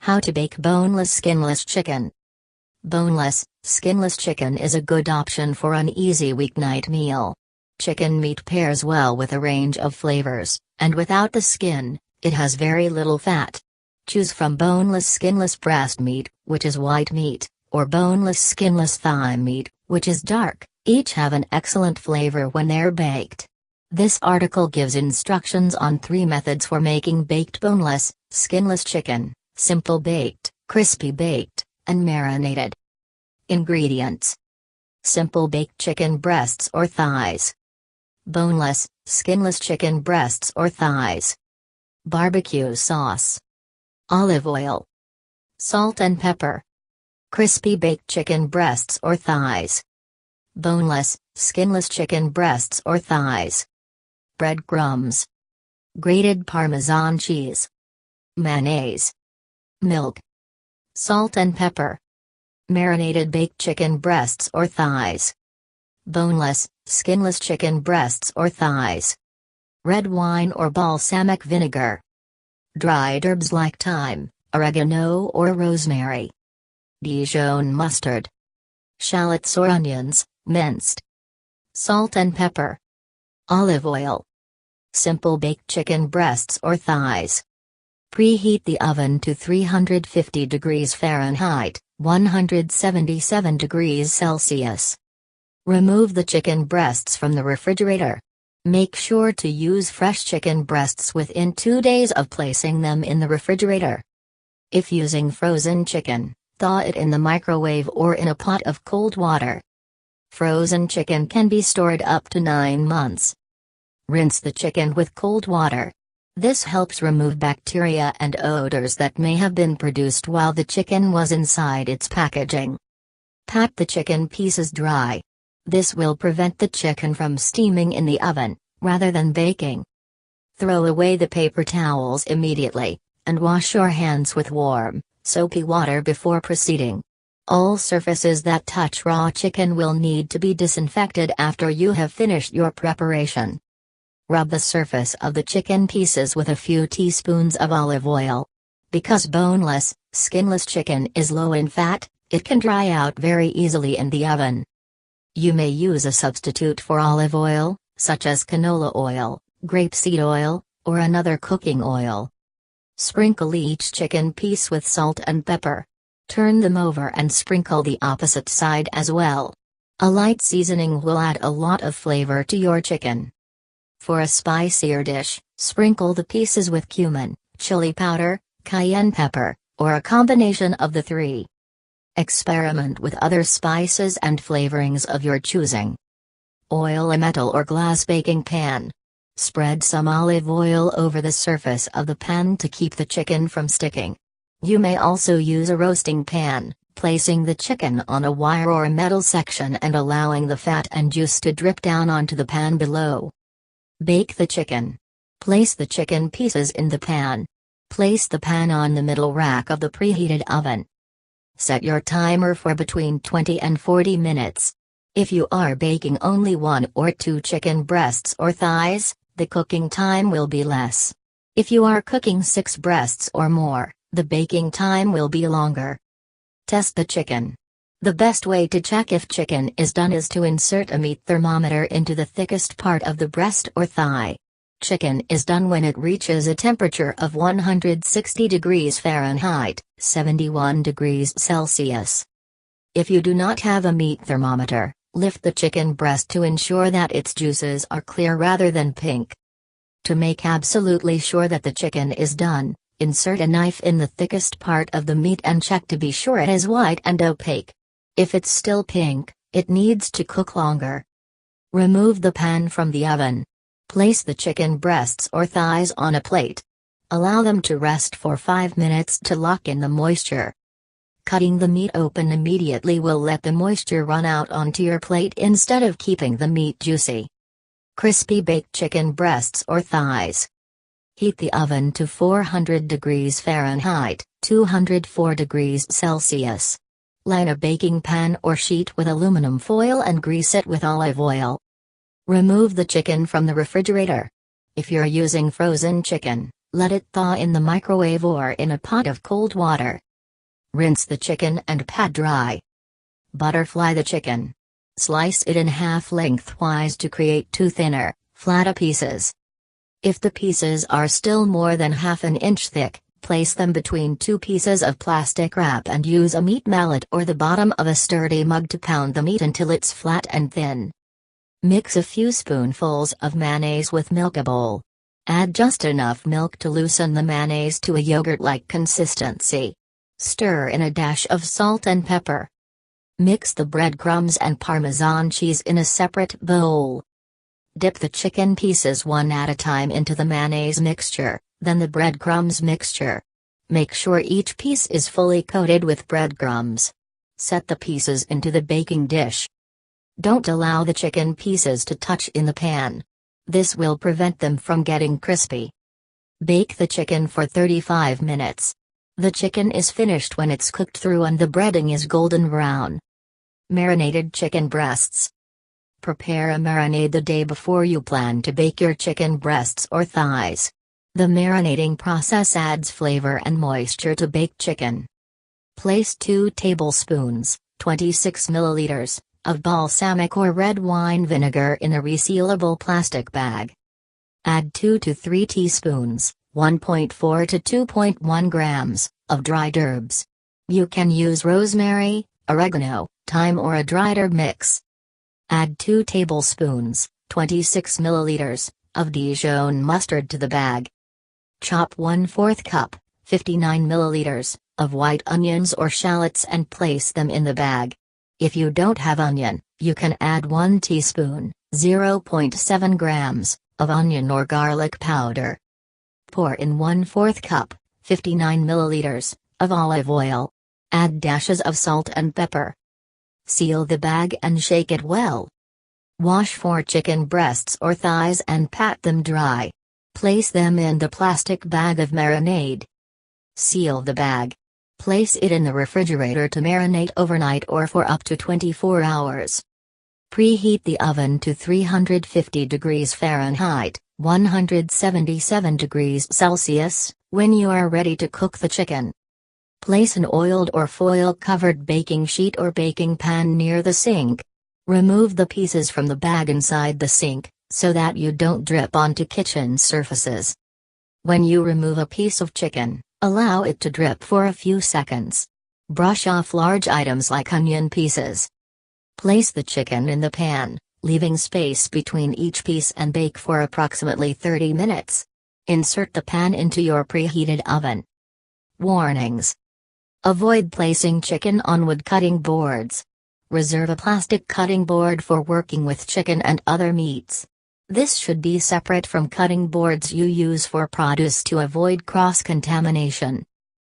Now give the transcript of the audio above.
How to bake boneless skinless chicken. Boneless, skinless chicken is a good option for an easy weeknight meal. Chicken meat pairs well with a range of flavors, and without the skin, it has very little fat. Choose from boneless skinless breast meat, which is white meat, or boneless skinless thigh meat, which is dark. Each have an excellent flavor when they're baked. This article gives instructions on 3 methods for making baked boneless, skinless chicken: simple baked, crispy baked, and marinated. Ingredients: simple baked chicken breasts or thighs, boneless, skinless chicken breasts or thighs, barbecue sauce, olive oil, salt and pepper. Crispy baked chicken breasts or thighs, boneless, skinless chicken breasts or thighs, breadcrumbs, grated Parmesan cheese, mayonnaise, milk, salt and pepper. Marinated baked chicken breasts or thighs, boneless, skinless chicken breasts or thighs, red wine or balsamic vinegar, dried herbs like thyme, oregano or rosemary, Dijon mustard, shallots or onions, minced, salt and pepper, olive oil. Simple baked chicken breasts or thighs. Preheat the oven to 350 degrees Fahrenheit, 177 degrees Celsius. Remove the chicken breasts from the refrigerator. Make sure to use fresh chicken breasts within 2 days of placing them in the refrigerator. If using frozen chicken, thaw it in the microwave or in a pot of cold water. Frozen chicken can be stored up to 9 months. Rinse the chicken with cold water. This helps remove bacteria and odors that may have been produced while the chicken was inside its packaging. Pat the chicken pieces dry. This will prevent the chicken from steaming in the oven, rather than baking. Throw away the paper towels immediately, and wash your hands with warm, soapy water before proceeding. All surfaces that touch raw chicken will need to be disinfected after you have finished your preparation. Rub the surface of the chicken pieces with a few teaspoons of olive oil. Because boneless, skinless chicken is low in fat, it can dry out very easily in the oven. You may use a substitute for olive oil, such as canola oil, grapeseed oil, or another cooking oil. Sprinkle each chicken piece with salt and pepper. Turn them over and sprinkle the opposite side as well. A light seasoning will add a lot of flavor to your chicken. For a spicier dish, sprinkle the pieces with cumin, chili powder, cayenne pepper, or a combination of the 3. Experiment with other spices and flavorings of your choosing. Oil a metal or glass baking pan. Spread some olive oil over the surface of the pan to keep the chicken from sticking. You may also use a roasting pan, placing the chicken on a wire or metal section and allowing the fat and juice to drip down onto the pan below. Bake the chicken. Place the chicken pieces in the pan. Place the pan on the middle rack of the preheated oven. Set your timer for between 20 and 40 minutes. If you are baking only 1 or 2 chicken breasts or thighs, the cooking time will be less. If you are cooking 6 breasts or more, the baking time will be longer. Test the chicken. The best way to check if chicken is done is to insert a meat thermometer into the thickest part of the breast or thigh. Chicken is done when it reaches a temperature of 160 degrees Fahrenheit, 71 degrees Celsius. If you do not have a meat thermometer, lift the chicken breast to ensure that its juices are clear rather than pink. To make absolutely sure that the chicken is done, insert a knife in the thickest part of the meat and check to be sure it is white and opaque. If it's still pink, it needs to cook longer. Remove the pan from the oven. Place the chicken breasts or thighs on a plate. Allow them to rest for 5 minutes to lock in the moisture. Cutting the meat open immediately will let the moisture run out onto your plate instead of keeping the meat juicy. Crispy baked chicken breasts or thighs. Heat the oven to 400 degrees Fahrenheit, 204 degrees Celsius. Line a baking pan or sheet with aluminum foil and grease it with olive oil. Remove the chicken from the refrigerator. If you're using frozen chicken, Let it thaw in the microwave or in a pot of cold water. Rinse the chicken and pat dry. Butterfly the chicken. Slice it in half lengthwise to create two thinner, flatter pieces. If the pieces are still more than half an inch thick, place them between two pieces of plastic wrap and use a meat mallet or the bottom of a sturdy mug to pound the meat until it's flat and thin. Mix a few spoonfuls of mayonnaise with milk. A bowl. Add just enough milk to loosen the mayonnaise to a yogurt-like consistency. Stir in a dash of salt and pepper. Mix the breadcrumbs and Parmesan cheese in a separate bowl. Dip the chicken pieces one at a time into the mayonnaise mixture, then the breadcrumbs mixture. Make sure each piece is fully coated with breadcrumbs. Set the pieces into the baking dish. Don't allow the chicken pieces to touch in the pan. This will prevent them from getting crispy. Bake the chicken for 35 minutes. The chicken is finished when it's cooked through and the breading is golden brown. Marinated chicken breasts. Prepare a marinade the day before you plan to bake your chicken breasts or thighs. The marinating process adds flavor and moisture to baked chicken. Place 2 tablespoons, 26 milliliters, of balsamic or red wine vinegar in a resealable plastic bag. Add 2 to 3 teaspoons, 1.4 to 2.1 grams, of dried herbs. You can use rosemary, oregano, thyme or a dried herb mix. Add 2 tablespoons, 26 milliliters, of Dijon mustard to the bag. Chop 1/4 cup, 59 milliliters, of white onions or shallots and place them in the bag. If you don't have onion, you can add 1 teaspoon, 0.7 grams, of onion or garlic powder. Pour in 1/4 cup, 59 milliliters, of olive oil. Add dashes of salt and pepper. Seal the bag and shake it well. Wash 4 chicken breasts or thighs and pat them dry. Place them in the plastic bag of marinade. Seal the bag. Place it in the refrigerator to marinate overnight or for up to 24 hours. Preheat the oven to 350 degrees Fahrenheit, 177 degrees Celsius, when you are ready to cook the chicken. Place an oiled or foil-covered baking sheet or baking pan near the sink. Remove the pieces from the bag inside the sink, so that you don't drip onto kitchen surfaces. When you remove a piece of chicken, allow it to drip for a few seconds. Brush off large items like onion pieces. Place the chicken in the pan, leaving space between each piece and bake for approximately 30 minutes. Insert the pan into your preheated oven. Warnings. Avoid placing chicken on wood cutting boards. Reserve a plastic cutting board for working with chicken and other meats. This should be separate from cutting boards you use for produce to avoid cross-contamination.